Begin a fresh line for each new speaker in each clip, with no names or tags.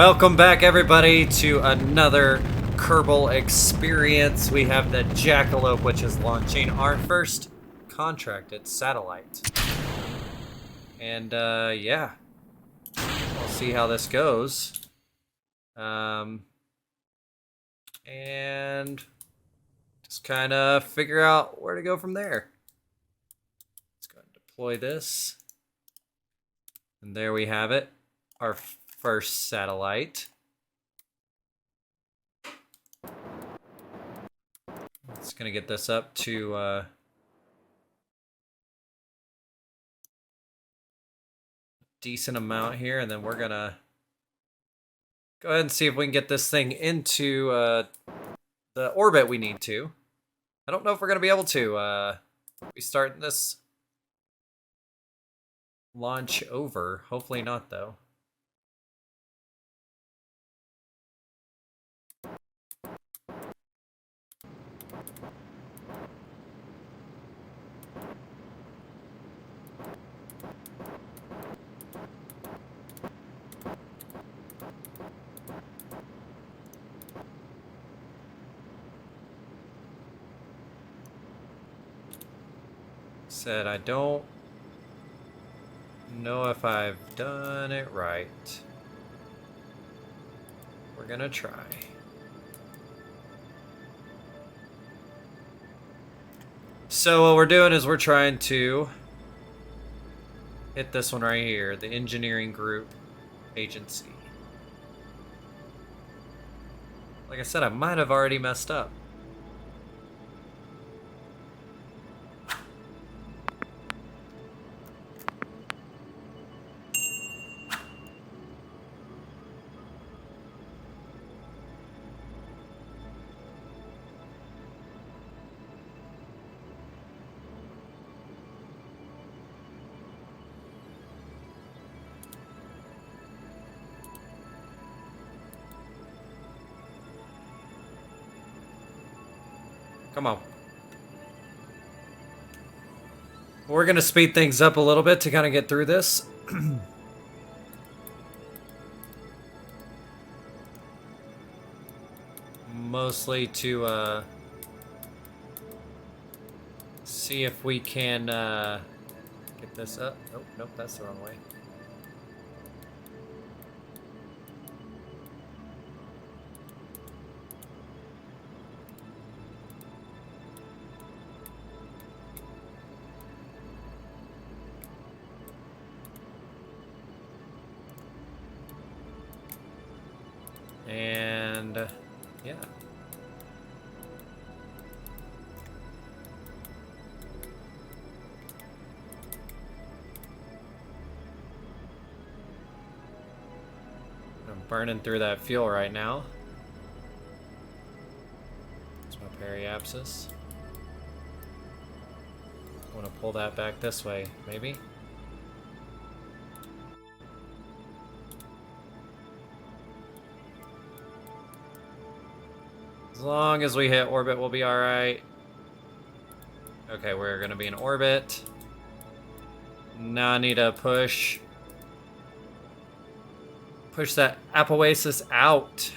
Welcome back, everybody, to another Kerbal experience. We have the Jackalope, which is launching our first contracted satellite. And, yeah. We'll see how this goes. And just kind of figure out where to go from there. Let's go ahead and deploy this. And there we have it. Our first satellite. It's gonna get this up to decent amount here, and then we're gonna go ahead and see if we can get this thing into the orbit we need to. I don't know if we're gonna be able to. We start this launch over. Hopefully not, though. Said I don't know if I've done it right. We're gonna try. So what we're doing is we're trying to hit this one right here, the engineering group agency. Like I said, I might have already messed up. Come on. We're gonna speed things up a little bit to kind of get through this. Mostly to see if we can get this up. Nope, nope, that's the wrong way. And yeah. I'm burning through that fuel right now. That's my periapsis. I want to pull that back this way, maybe? As long as we hit orbit, we'll be alright. Okay, we're gonna be in orbit. Now I need to push that apoasis out.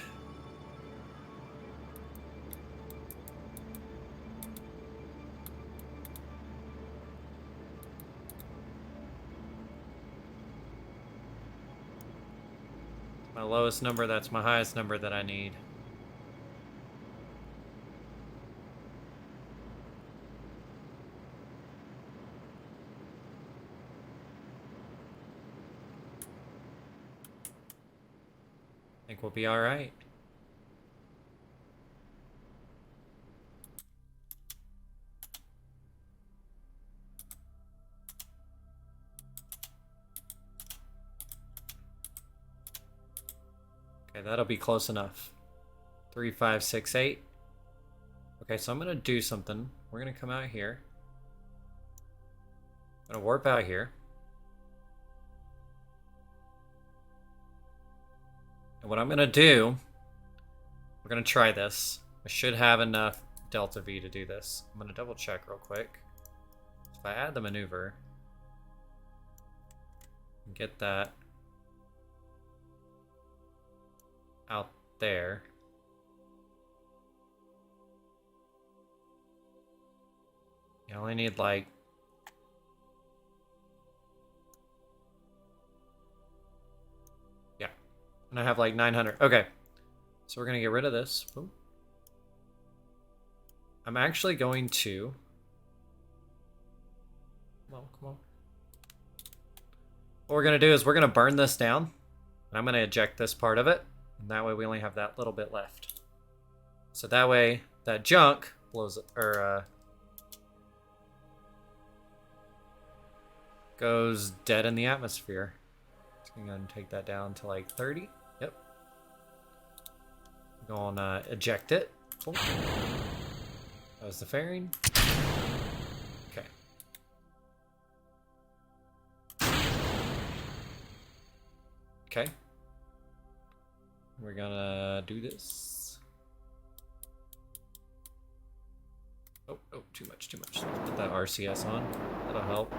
My lowest number, that's my highest number that I need. I think we'll be all right. Okay, that'll be close enough. 3, 5, 6, 8. Okay, so I'm gonna do something. We're gonna come out here. I'm gonna warp out here. And what I'm gonna do, we're gonna try this. I should have enough delta V to do this. I'm gonna double check real quick. If I add the maneuver, get that out there. You only need like... Yeah. And I have like 900. Okay. So we're going to get rid of this. Boom. I'm actually going to... Come on, come on. What we're going to do is we're going to burn this down. And I'm going to eject this part of it. And that way we only have that little bit left. So that way that junk blows... Or, goes dead in the atmosphere. So I'm going to take that down to like 30. Yep. I'm going to eject it. Boom. That was the fairing. Okay. Okay. We're gonna do this. Oh, too much. Put that RCS on. That'll help.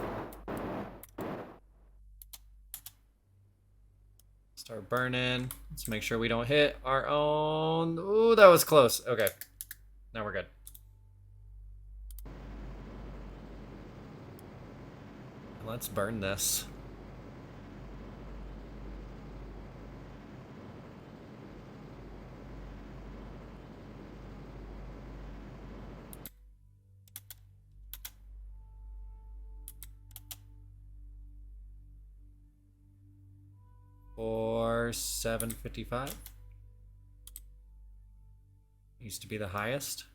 Start burning. Let's make sure we don't hit our own. Ooh, that was close. Okay. Now we're good. Let's burn this. For 755. Used to be the highest.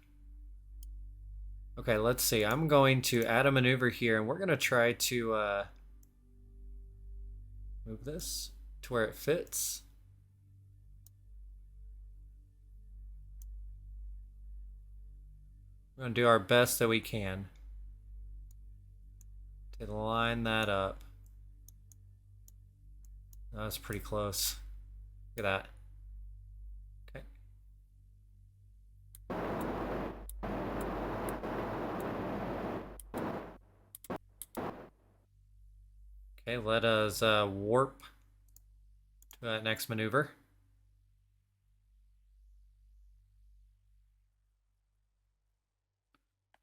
Okay, let's see. I'm going to add a maneuver here, and we're going to try to move this to where it fits. We're going to do our best that we can to line that up. That was pretty close. Look at that. Okay, let us warp to that next maneuver.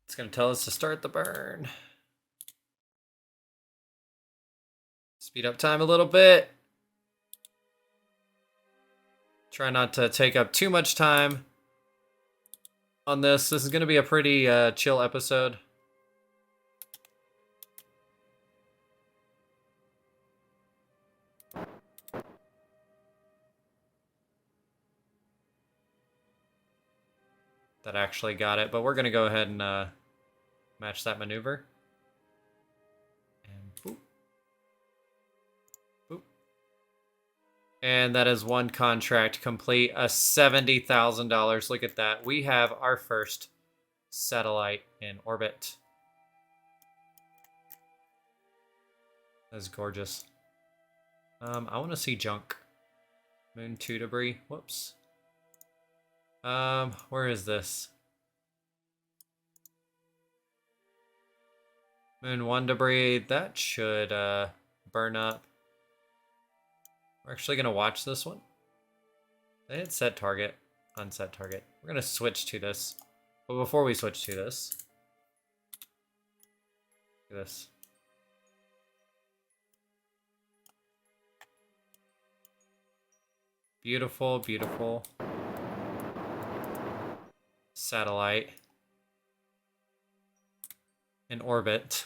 It's going to tell us to start the burn. Speed up time a little bit. Try not to take up too much time on this. This is going to be a pretty chill episode. That actually got it, but we're going to go ahead and match that maneuver. And boop. Boop. And that is one contract complete, $70,000. Look at that. We have our first satellite in orbit. That's gorgeous. I want to see junk. Moon 2 debris. Whoops. Where is this? Moon 1 debris. That should burn up. We're actually gonna watch this one. They hit set target, unset target. We're gonna switch to this. But before we switch to this, look at this. Beautiful, beautiful satellite in orbit.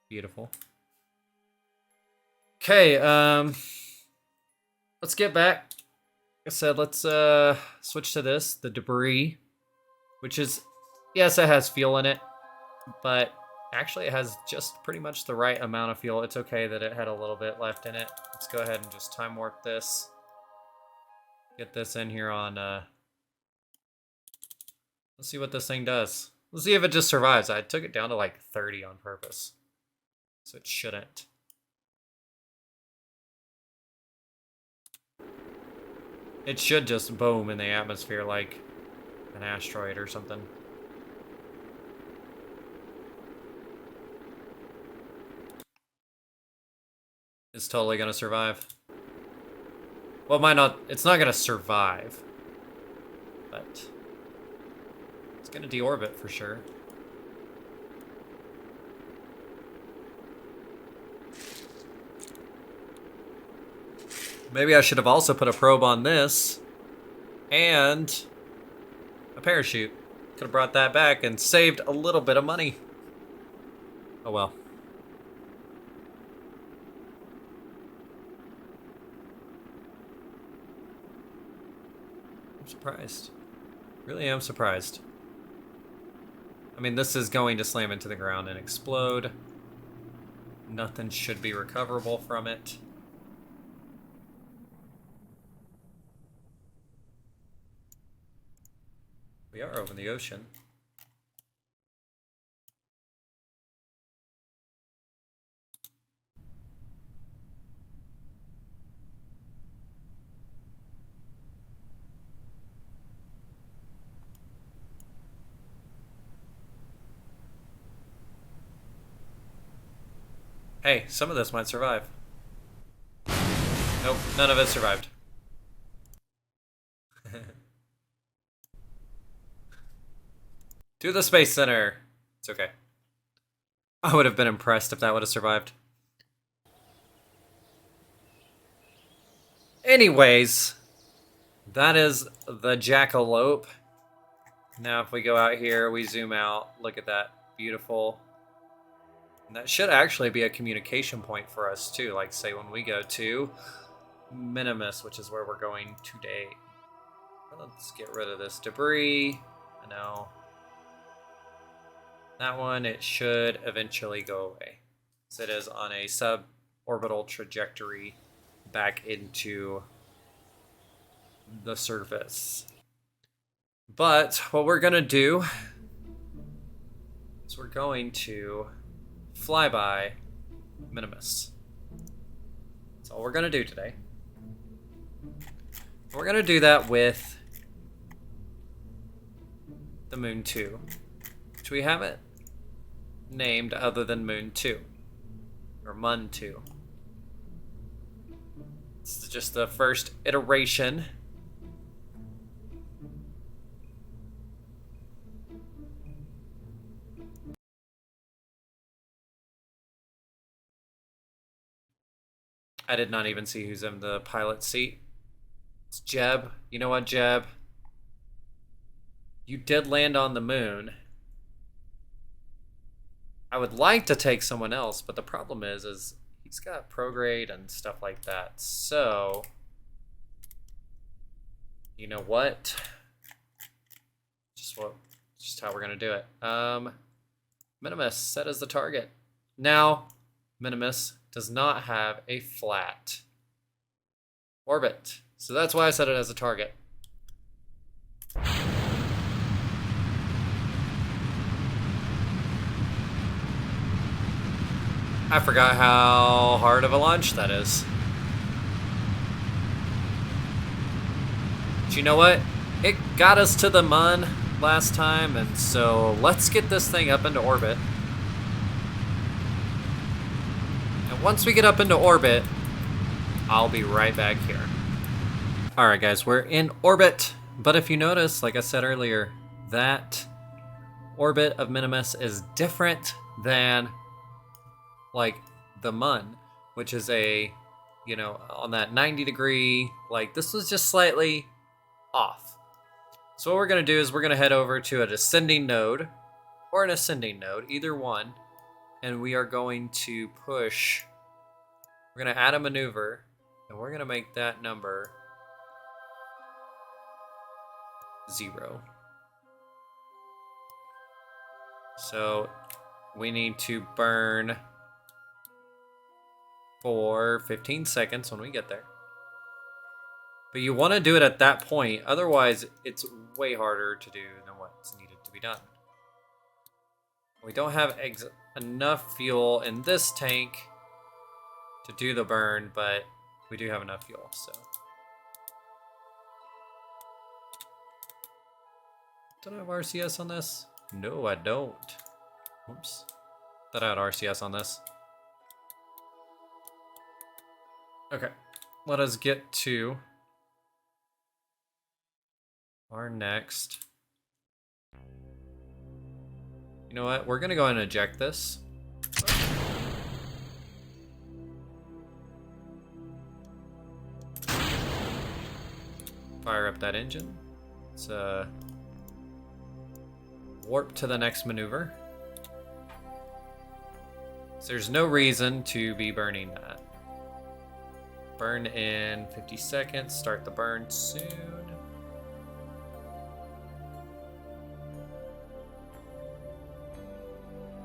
Beautiful. Okay, let's get back. Like I said, let's switch to this, the debris, which is, yes, it has fuel in it, but actually it has just pretty much the right amount of fuel. It's okay that it had a little bit left in it. Let's go ahead and just time warp this. Get this in here on, let's see what this thing does. Let's see if it just survives. I took it down to like 30 on purpose, so it shouldn't. It should just boom in the atmosphere like an asteroid or something. It's totally gonna survive. Well, it might not. It's not gonna survive, but it's gonna deorbit for sure. Maybe I should have also put a probe on this and a parachute. Could have brought that back and saved a little bit of money. Oh well. I'm surprised. Really am surprised. I mean, this is going to slam into the ground and explode. Nothing should be recoverable from it. We are over the ocean. Hey, some of this might survive. Nope, none of it survived. To the Space Center. It's okay. I would have been impressed if that would have survived. Anyways, that is the jackalope. Now if we go out here, we zoom out, look at that. Beautiful. And that should actually be a communication point for us too. Like say when we go to Minimus, which is where we're going today. Let's get rid of this debris. I know. That one, it should eventually go away. So it is on a suborbital trajectory back into the surface. But what we're gonna do is we're going to fly by Minimus. That's all we're gonna do today. We're gonna do that with the Moon 2, which we haven't named other than Moon 2, or Mun 2. This is just the first iteration. I did not even see who's in the pilot seat. It's Jeb. You know what, Jeb? You did land on the moon. I would like to take someone else, but the problem is he's got prograde and stuff like that. So, you know what? Just how we're gonna do it. Minimus set as the target. Now, Minimus does not have a flat orbit, so that's why I set it as a target. I forgot how hard of a launch that is. But you know what? It got us to the Mun last time, and so let's get this thing up into orbit. And once we get up into orbit, I'll be right back here. Alright guys, we're in orbit, but if you notice, like I said earlier, that orbit of Minimus is different than like the Mun, which is a, you know, on that 90 degree, like this was just slightly off. So what we're gonna do is we're gonna head over to a descending node or an ascending node, either one, and we are going to push, we're gonna add a maneuver, and we're gonna make that number 0. So we need to burn for 15 seconds when we get there. But you want to do it at that point, otherwise it's way harder to do than what's needed to be done. We don't have enough fuel in this tank to do the burn, but we do have enough fuel, so. Don't I have RCS on this? No, I don't. Oops. Thought I had RCS on this. Okay, let us get to Our next. You know what? We're gonna go ahead and eject this. Fire up that engine. Let's warp to the next maneuver. So there's no reason to be burning that. Burn in 50 seconds. Start the burn soon.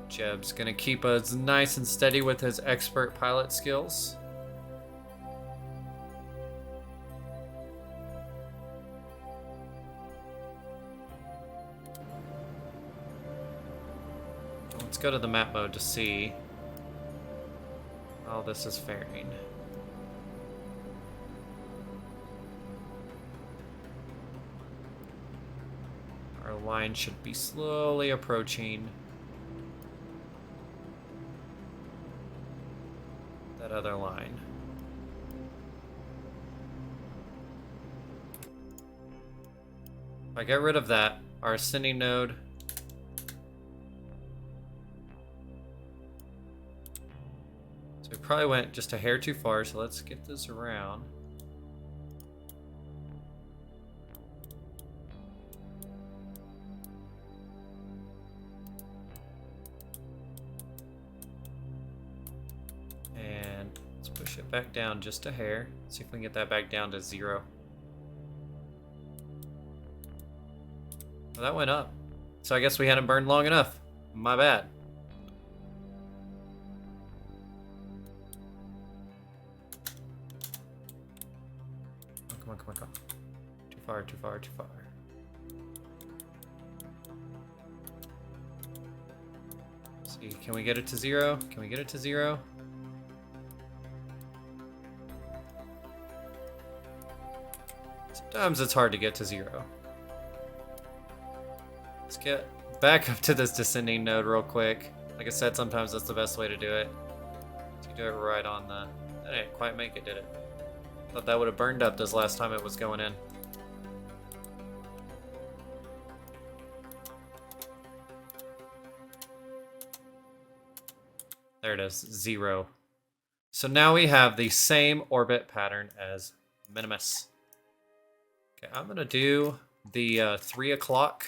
Jeb's gonna keep us nice and steady with his expert pilot skills. Let's go to the map mode to see how this is faring. Our line should be slowly approaching that other line. If I get rid of that, our ascending node we probably went just a hair too far, so let's get this around. And let's push it back down just a hair. See if we can get that back down to 0. Well, that went up. So I guess we hadn't burned long enough. My bad. Come on. Too far. Let's see, can we get it to 0? Sometimes it's hard to get to 0. Let's get back up to this descending node real quick. Like I said, sometimes that's the best way to do it. You do it right on the... That didn't quite make it, did it? Thought that would have burned up this last time it was going in. There it is, 0. So now we have the same orbit pattern as Minimus. Okay, I'm gonna do the 3 o'clock.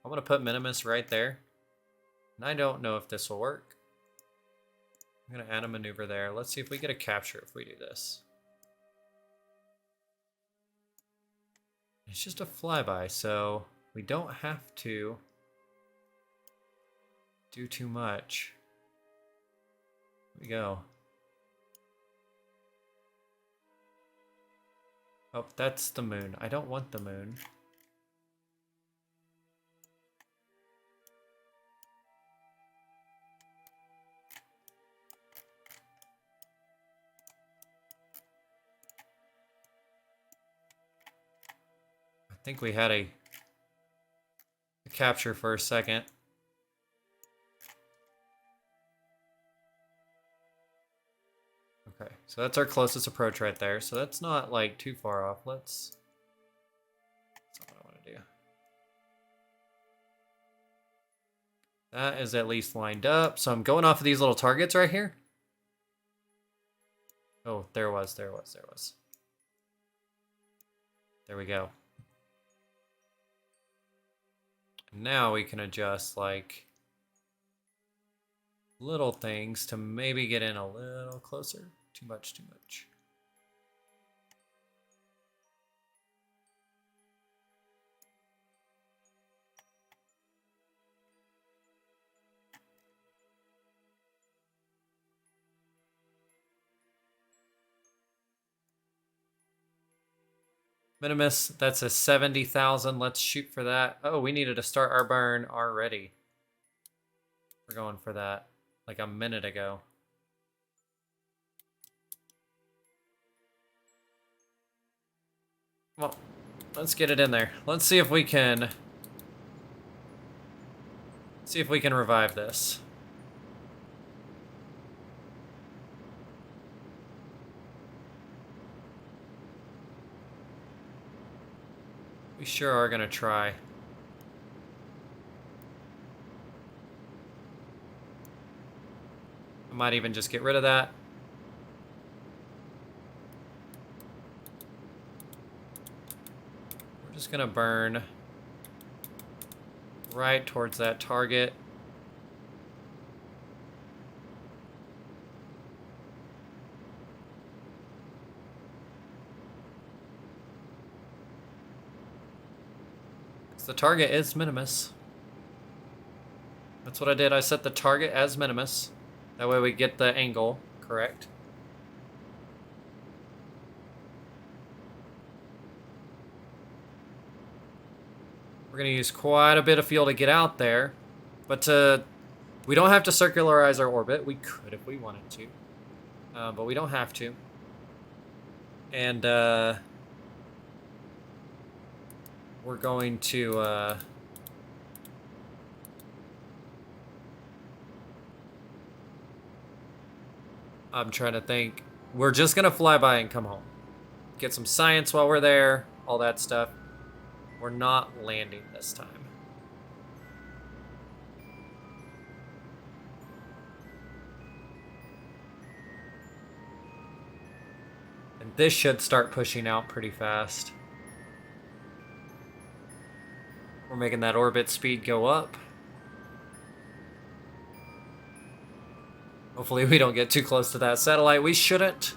I'm gonna put Minimus right there. And I don't know if this will work. I'm gonna add a maneuver there. Let's see if we get a capture if we do this. It's just a flyby, so we don't have to do too much. Here we go. Oh, that's the moon. I don't want the moon. I think we had a capture for a second. Okay, so that's our closest approach right there. So that's not like too far off. That's not what I want to do. That is at least lined up. So I'm going off of these little targets right here. Oh, there was. There we go. Now we can adjust like little things to maybe get in a little closer. Too much. Minimus, that's a 70,000. Let's shoot for that. Oh, we needed to start our burn already. We're going for that like a minute ago. Well, let's get it in there. Let's see if we can revive this. We sure are gonna try. I might even just get rid of that. We're just gonna burn right towards that target. The target is Minimus. That's what I did. I set the target as Minimus. That way we get the angle correct. We're going to use quite a bit of fuel to get out there. But we don't have to circularize our orbit. We could if we wanted to. But we don't have to. And we're going to I'm trying to think. We're just gonna fly by and come home. Get some science while we're there, all that stuff. We're not landing this time. And this should start pushing out pretty fast. We're making that orbit speed go up. Hopefully we don't get too close to that satellite. We shouldn't.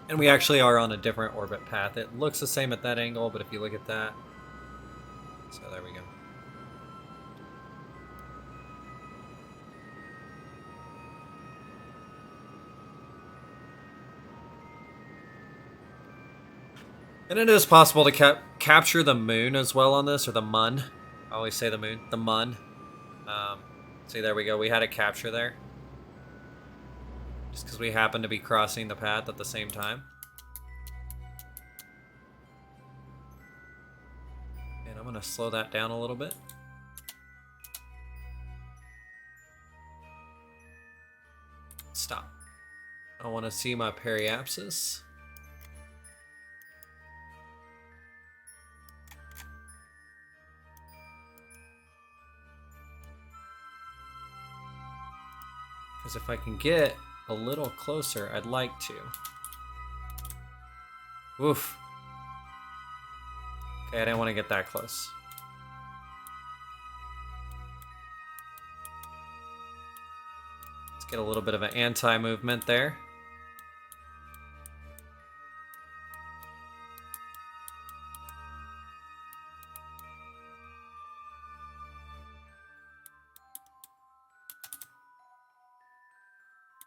And we actually are on a different orbit path. It looks the same at that angle, but if you look at that. So there we go. And it is possible to capture the moon as well on this, or the mun. I always say the moon. The mun. See, there we go. We had a capture there. Just because we happen to be crossing the path at the same time. And I'm going to slow that down a little bit. Stop. I want to see my periapsis. Because if I can get a little closer, I'd like to. Oof. Okay, I didn't want to get that close. Let's get a little bit of an anti-movement there.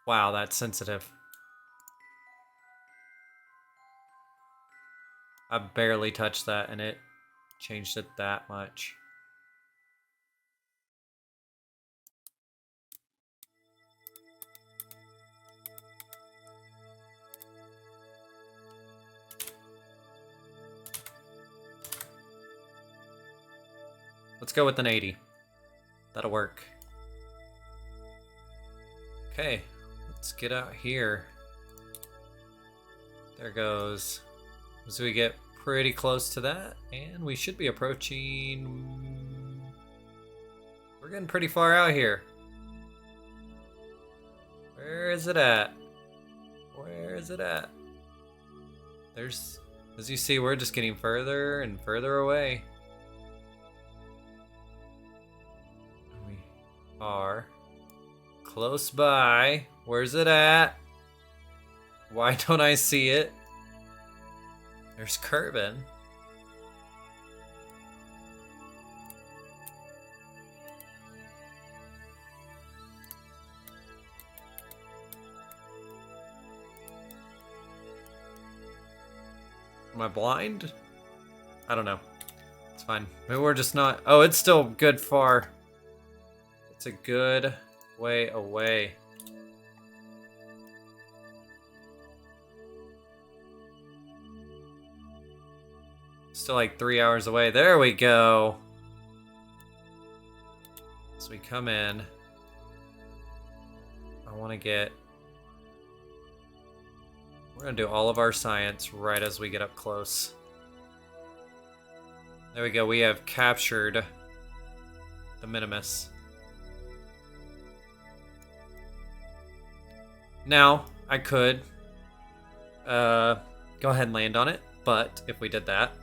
Wow, that's sensitive. I barely touched that and it changed it that much. Let's go with an 80. That'll work. Okay, let's get out here. There goes. So we get pretty close to that, and we should be approaching. We're getting pretty far out here. Where is it at? Where is it at? There's, as you see, we're just getting further and further away. We are close by. Where's it at? Why don't I see it? There's Kerbin. Am I blind? I don't know. It's fine. Maybe we're just not. Oh, it's still good far. It's a good way away. Still like 3 hours away. There we go. So we come in. I want to get. We're going to do all of our science right as we get up close. There we go. We have captured the Minimus. Now, I could go ahead and land on it, but if we did that,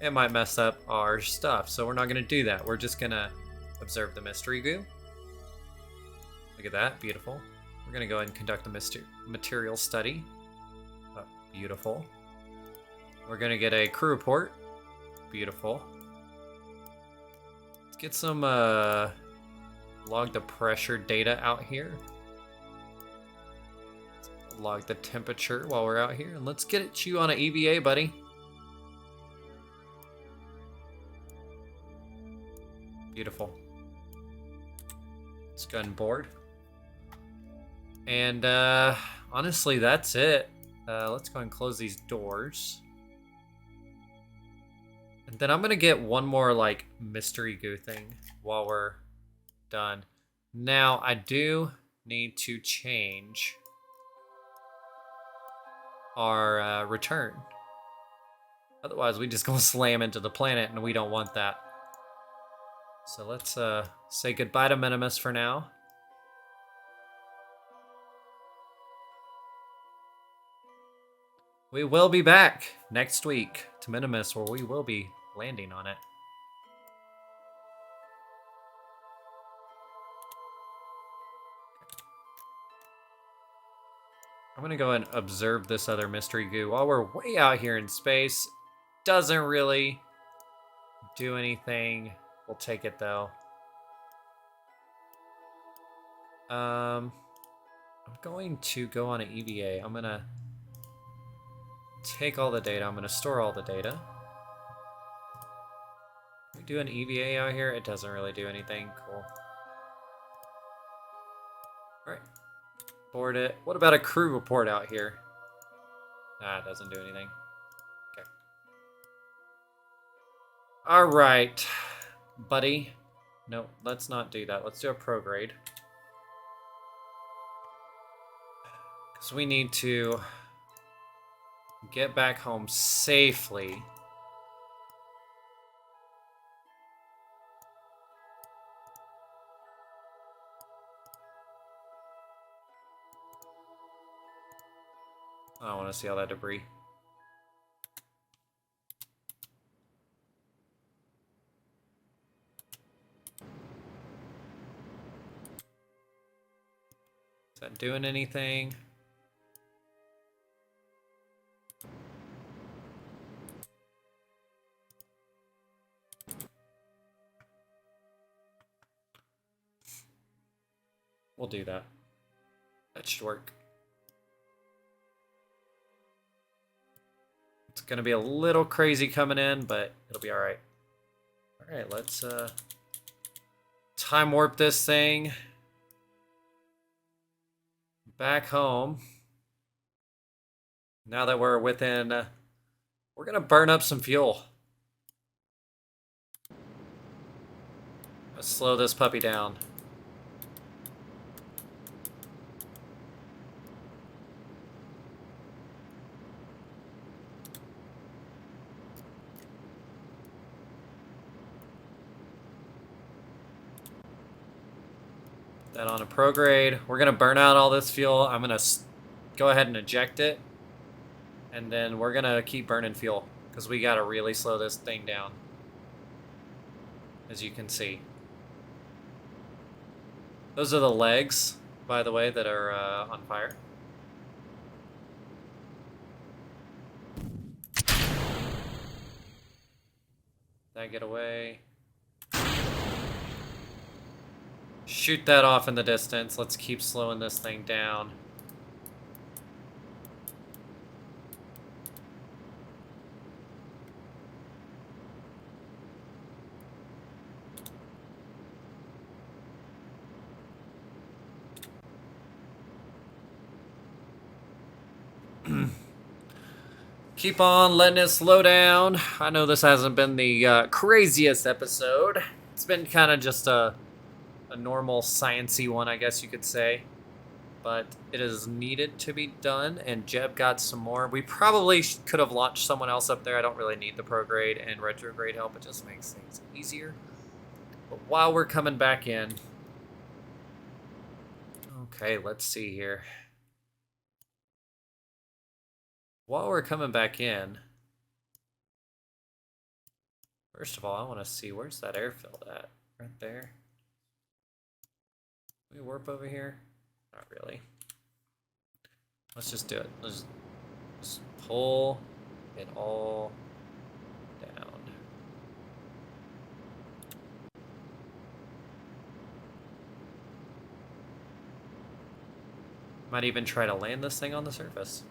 it might mess up our stuff. So we're not going to do that. We're just going to observe the mystery goo. Look at that. Beautiful. We're going to go ahead and conduct a material study. Oh, beautiful. We're going to get a crew report. Beautiful. Let's get some log the pressure data out here. Log the temperature while we're out here. And let's get you on an EVA, buddy. Beautiful. Let's go ahead and board. And honestly, that's it. Let's go ahead and close these doors. And then I'm gonna get one more like mystery goo thing while we're done. Now I do need to change our return. Otherwise, we just gonna slam into the planet, and we don't want that. So let's say goodbye to Minimus for now. We will be back next week to Minimus, where we will be landing on it. I'm gonna go and observe this other mystery goo while we're way out here in space. Doesn't really do anything. We'll take it though. I'm going to go on an EVA. I'm gonna take all the data. I'm gonna store all the data. We do an EVA out here. It doesn't really do anything. Cool. All right. Board it. What about a crew report out here? Nah, it doesn't do anything. Okay. All right, buddy. No, let's not do that. Let's do a prograde. Because we need to get back home safely. I want to see all that debris. Is that doing anything? We'll do that. That should work. It's gonna be a little crazy coming in, but it'll be all right. All right, let's time warp this thing back home. Now that we're within, we're gonna burn up some fuel. Let's slow this puppy down. That on a prograde. We're gonna burn out all this fuel. I'm gonna go ahead and eject it, and then we're gonna keep burning fuel because we gotta really slow this thing down, as you can see. Those are the legs, by the way, that are on fire. That get away. Shoot that off in the distance. Let's keep slowing this thing down. Keep on letting it slow down. I know this hasn't been the craziest episode. It's been kind of just a normal science-y one, I guess you could say. but it is needed to be done, and Jeb got some more. We probably could have launched someone else up there. I don't really need the prograde and retrograde help. It just makes things easier. But while we're coming back in... Okay, let's see here. While we're coming back in... First of all, I want to see, where's that airfield at? Right there. Can we warp over here? Not really. Let's just do it. Let's just pull it all down. Might even try to land this thing on the surface.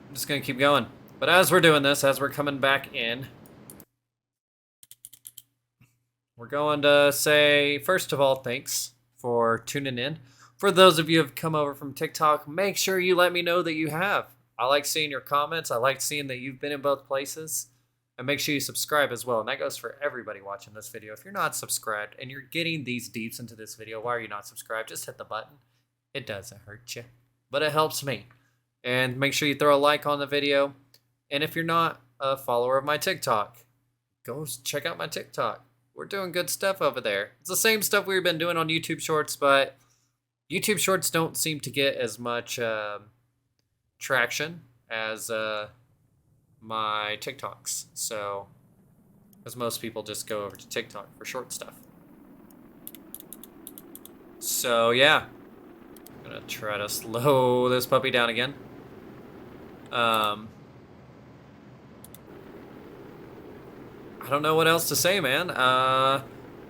I'm just gonna keep going. But as we're doing this, as we're coming back in, we're going to say, first of all, thanks for tuning in. For those of you who have come over from TikTok, make sure you let me know that you have. I like seeing your comments. I like seeing that you've been in both places. And make sure you subscribe as well. And that goes for everybody watching this video. If you're not subscribed and you're getting these deeps into this video, why are you not subscribed? Just hit the button. It doesn't hurt you, but it helps me. And make sure you throw a like on the video. And if you're not a follower of my TikTok, go check out my TikTok. We're doing good stuff over there. It's the same stuff we've been doing on YouTube Shorts, but YouTube Shorts don't seem to get as much traction as my TikToks. So, as most people just go over to TikTok for short stuff. So, yeah. I'm gonna try to slow this puppy down again. I don't know what else to say, man.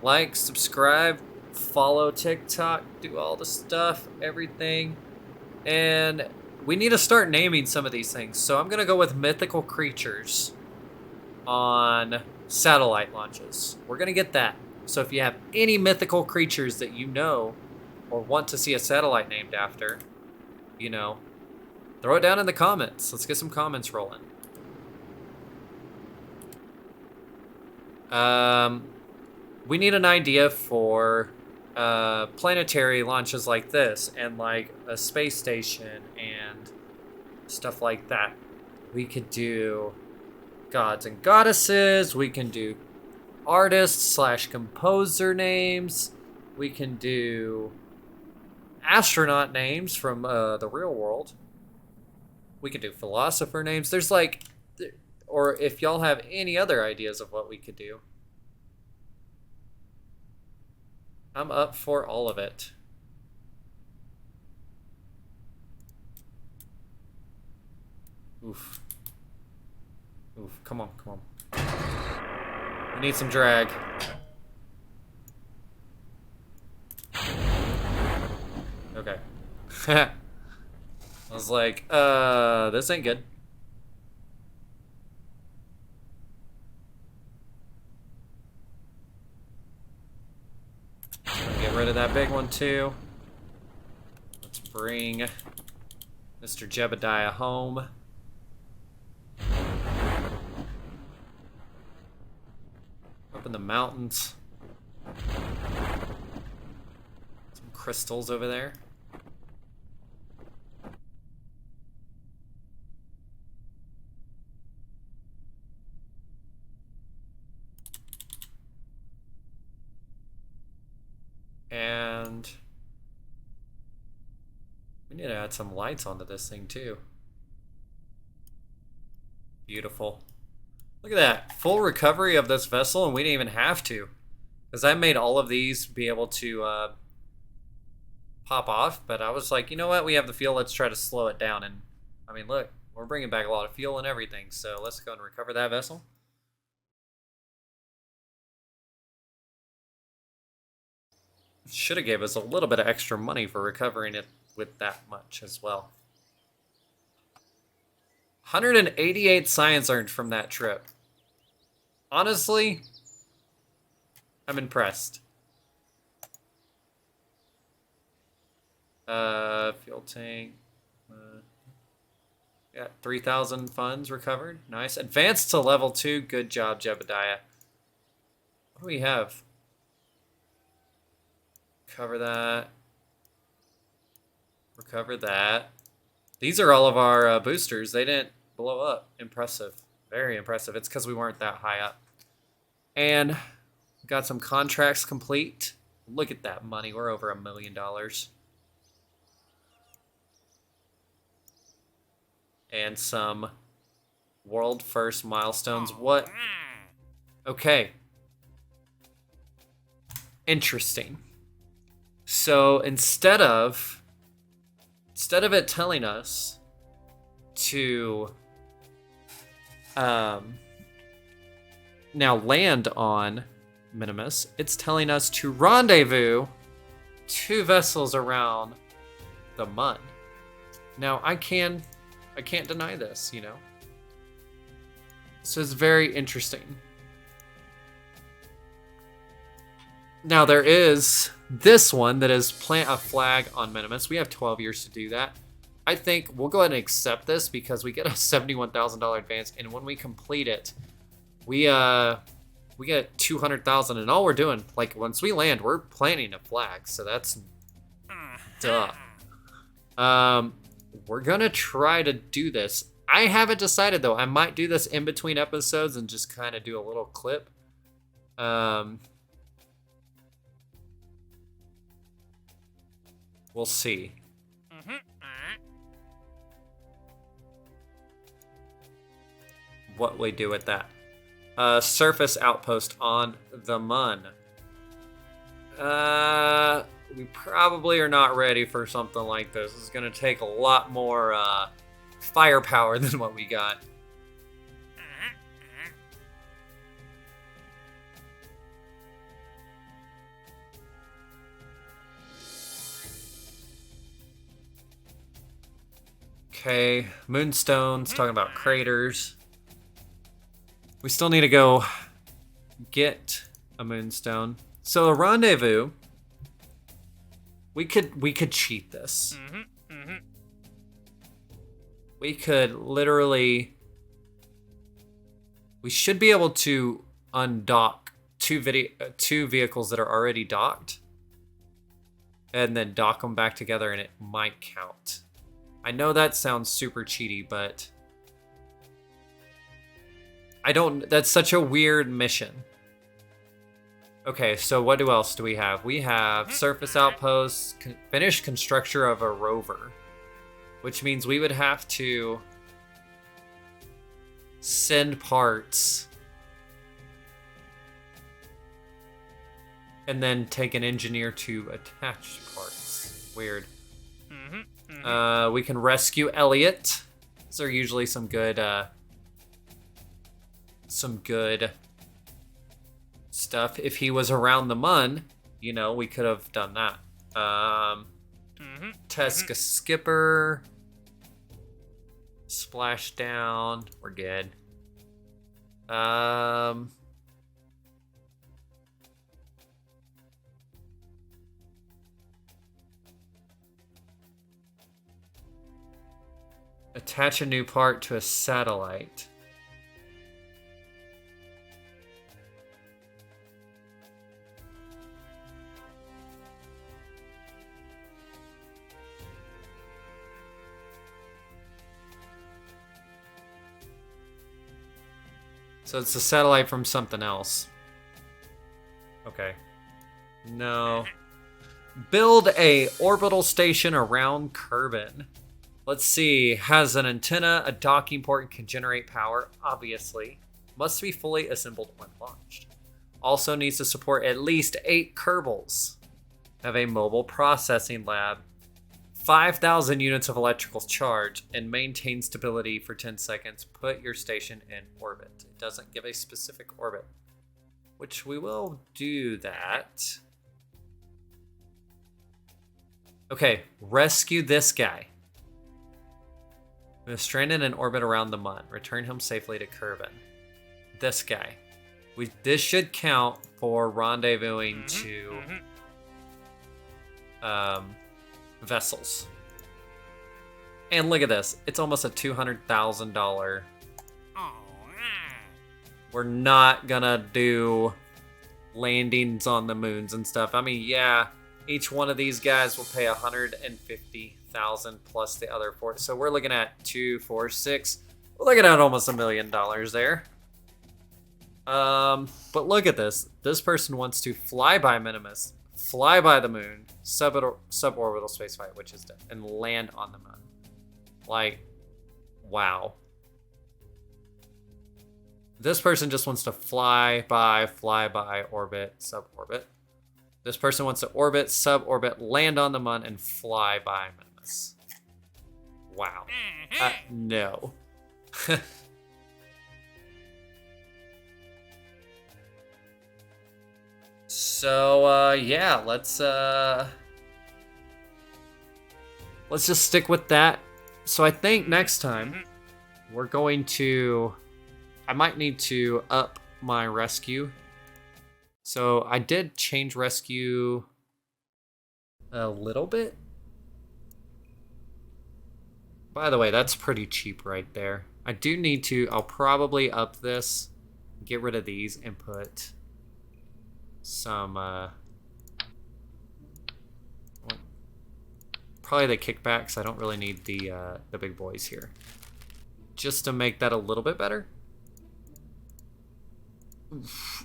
Like, subscribe, follow TikTok, do all the stuff, everything. And we need to start naming some of these things. So I'm going to go with mythical creatures on satellite launches. We're going to get that. So if you have any mythical creatures that you know or want to see a satellite named after, you know, throw it down in the comments. Let's get some comments rolling. We need an idea for planetary launches like this, and like a space station and stuff like that. We could do gods and goddesses. We can do artists / composer names. We can do astronaut names from the real world. We could do philosopher names. There's like... Or if y'all have any other ideas of what we could do, I'm up for all of it. Oof. Oof, come on, come on. We need some drag. Okay. I was like, this ain't good. Get rid of that big one too. Let's bring Mr. Jebediah home. Up in the mountains. Some crystals over there. And we need to add some lights onto this thing too. Beautiful. Look at that. Full recovery of this vessel, and we didn't even have to. Because I made all of these be able to pop off, but I was like, you know what? We have the fuel. Let's try to slow it down. And I mean, look, we're bringing back a lot of fuel and everything. So let's go and recover that vessel. Should have gave us a little bit of extra money for recovering it with that much as well. 188 science earned from that trip. Honestly, I'm impressed. Fuel tank. Yeah, 3,000 funds recovered. Nice. Advanced to level 2. Good job, Jebediah. What do we have? Cover that. Recover that. These are all of our boosters. They didn't blow up. Impressive. Very impressive. It's because we weren't that high up. And got some contracts complete. Look at that money. We're over $1 million. And some world first milestones. What? Okay. Interesting. So instead of it telling us to now land on Minimus, it's telling us to rendezvous 2 vessels around the Mun. Now I can't deny this, you know. So it's very interesting. Now there is this one that is plant a flag on Minimus. We have 12 years to do that. I think we'll go ahead and accept this because we get a $71,000 advance, and when we complete it, we get 200,000, and all we're doing, like once we land, we're planting a flag. So that's duh. We're gonna try to do this. I haven't decided though. I might do this in between episodes and just kind of do a little clip. We'll see. What we do with that. Surface outpost on the Mun. We probably are not ready for something like this. It's going to take a lot more firepower than what we got. Okay, Moonstone's talking about craters. We still need to go get a Moonstone. So a rendezvous, we could cheat this. We could literally, we should be able to undock two vehicles that are already docked, and then dock them back together, and it might count. I know that sounds super cheaty, but that's such a weird mission. Okay, so what else do we have? We have surface outposts, finished construction of a rover, which means we would have to send parts and then take an engineer to attach parts. Weird. We can rescue Elliot. These are usually some good stuff. If he was around the Mun, you know, we could have done that. Tesca Skipper. Splash down. We're good. Attach a new part to a satellite. So it's a satellite from something else. Okay. No. Build a orbital station around Kerbin. Let's see. Has an antenna, a docking port, and can generate power. Obviously. Must be fully assembled when launched. Also needs to support at least 8 Kerbals. Have a mobile processing lab. 5,000 units of electrical charge, and maintain stability for 10 seconds. Put your station in orbit. It doesn't give a specific orbit, which we will do that. Okay, rescue this guy. We're stranded in orbit around the Mun. Return him safely to Kerbin. This guy. This should count for rendezvousing to vessels. And look at this. It's almost a $200,000. We're not gonna do landings on the moons and stuff. I mean, yeah, each one of these guys will pay 150,000 plus the other four. So we're looking at 2, 4, 6. We're looking at almost $1 million there. But look at this. This person wants to fly by Minimus, fly by the moon, suborbital spaceflight, which is dead, and land on the moon. Like, wow. This person just wants to fly by, orbit, suborbit. This person wants to orbit, suborbit, land on the moon, and fly by Minimus. Wow. No. So, yeah, let's just stick with that. So I think next time we're going to, I might need to up my rescue. So I did change rescue a little bit. By the way, that's pretty cheap right there. I do need to, I'll probably up this, get rid of these, and put some, probably the kickbacks. I don't really need the big boys here. Just to make that a little bit better.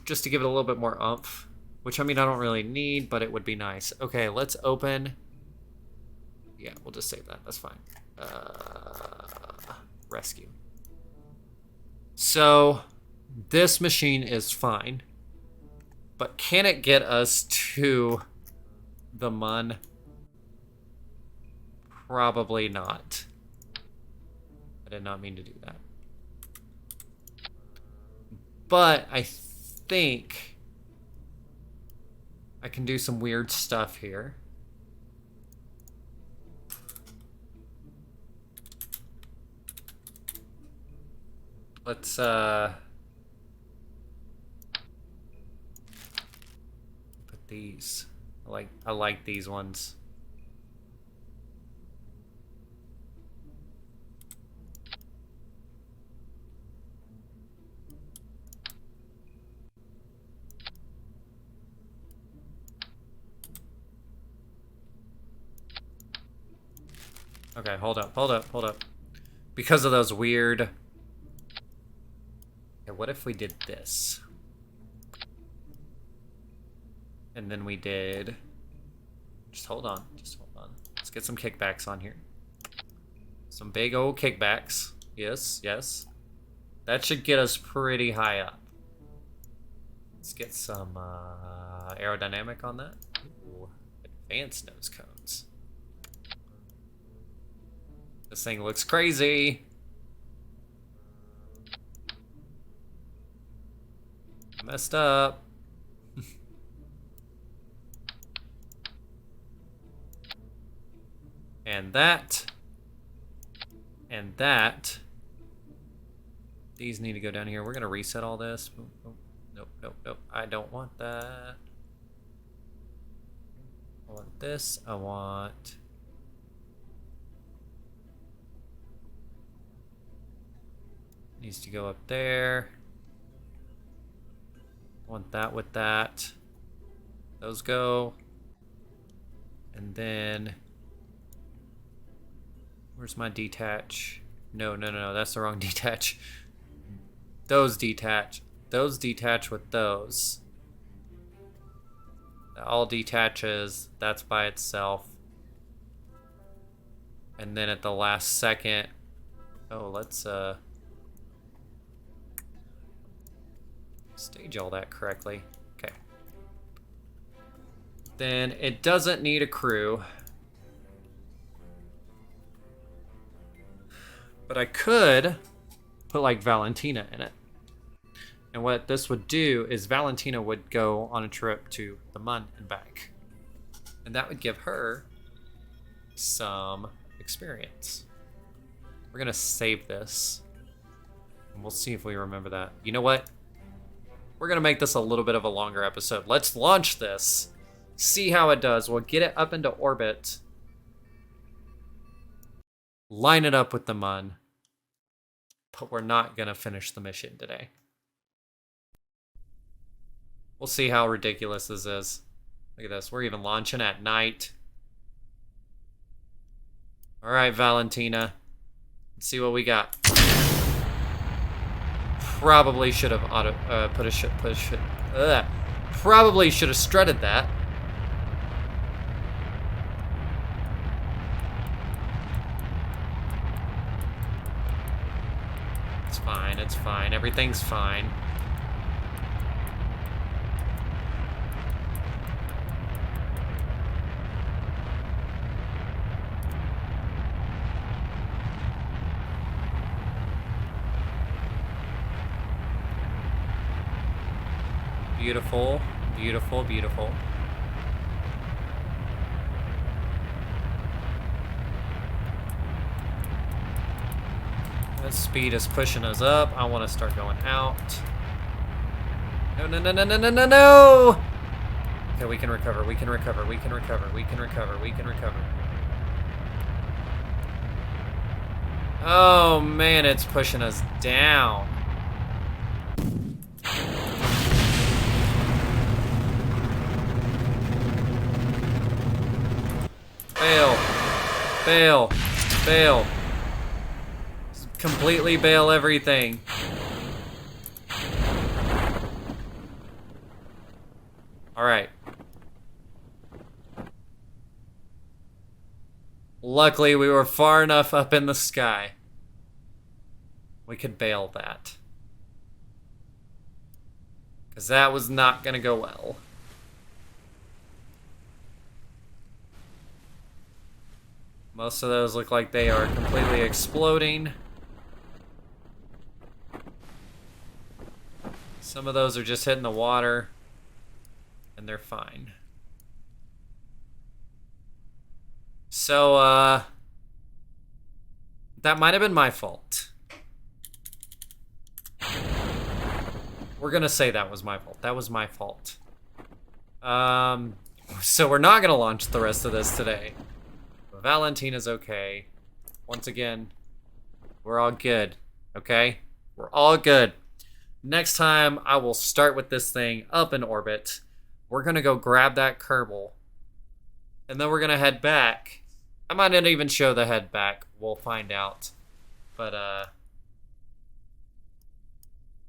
Just to give it a little bit more oomph. Which, I mean, I don't really need, but it would be nice. Okay, let's open. Yeah, we'll just save that. That's fine. Rescue. So, this machine is fine. But can it get us to the Mun? Probably not. I did not mean to do that. But I think I can do some weird stuff here. Let's put these. I like these ones. Okay, hold up. Because of those weird... Okay, what if we did this? And then we did... Just hold on. Let's get some kickbacks on here. Some big old kickbacks. Yes. That should get us pretty high up. Let's get some aerodynamic on that. Ooh, advanced nose cones. This thing looks crazy. Messed up. And that. And that. These need to go down here. We're going to reset all this. Nope. I don't want that. I want this. I want... Needs to go up there. Want that with that. Those go. And then... Where's my detach? No, that's the wrong detach. Those detach. Those detach with those. That all detaches. That's by itself. And then at the last second... Oh, let's stage all that correctly. Okay. Then it doesn't need a crew. But I could put like Valentina in it. And what this would do is Valentina would go on a trip to the Mun and back. And that would give her some experience. We're gonna save this. And we'll see if we remember that. You know what? We're gonna make this a little bit of a longer episode. Let's launch this. See how it does. We'll get it up into orbit. line it up with the Mun. But we're not going to finish the mission today. We'll see how ridiculous this is. Look at this. We're even launching at night. All right, Valentina. Let's see what we got. Probably should have probably should have strutted that. It's fine. It's fine. Everything's fine. Beautiful, beautiful, beautiful. That speed is pushing us up. I want to start going out. No, no, no, no, no, no, no, no! Okay, we can recover, we can recover, we can recover, we can recover, we can recover. Oh, man, it's pushing us down. Bail. Bail. Bail. Completely bail everything. Alright. Luckily, we were far enough up in the sky. We could bail that. Because that was not going to go well. Most of those look like they are completely exploding. Some of those are just hitting the water, and they're fine. So, that might have been my fault. We're gonna say that was my fault. That was my fault. So we're not gonna launch the rest of this today. Valentina's okay. Once again, we're all good, okay? We're all good. Next time, I will start with this thing up in orbit. We're gonna go grab that Kerbal. And then we're gonna head back. I might not even show the head back. We'll find out. But,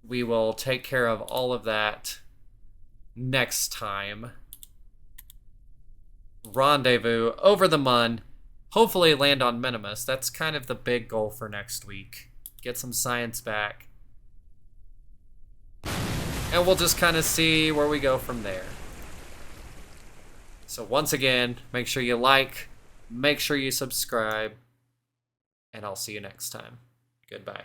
we will take care of all of that next time. Rendezvous over the Mun. Hopefully land on Minimus. That's kind of the big goal for next week. Get some science back. And we'll just kind of see where we go from there. So once again, make sure you like, make sure you subscribe, and I'll see you next time. Goodbye.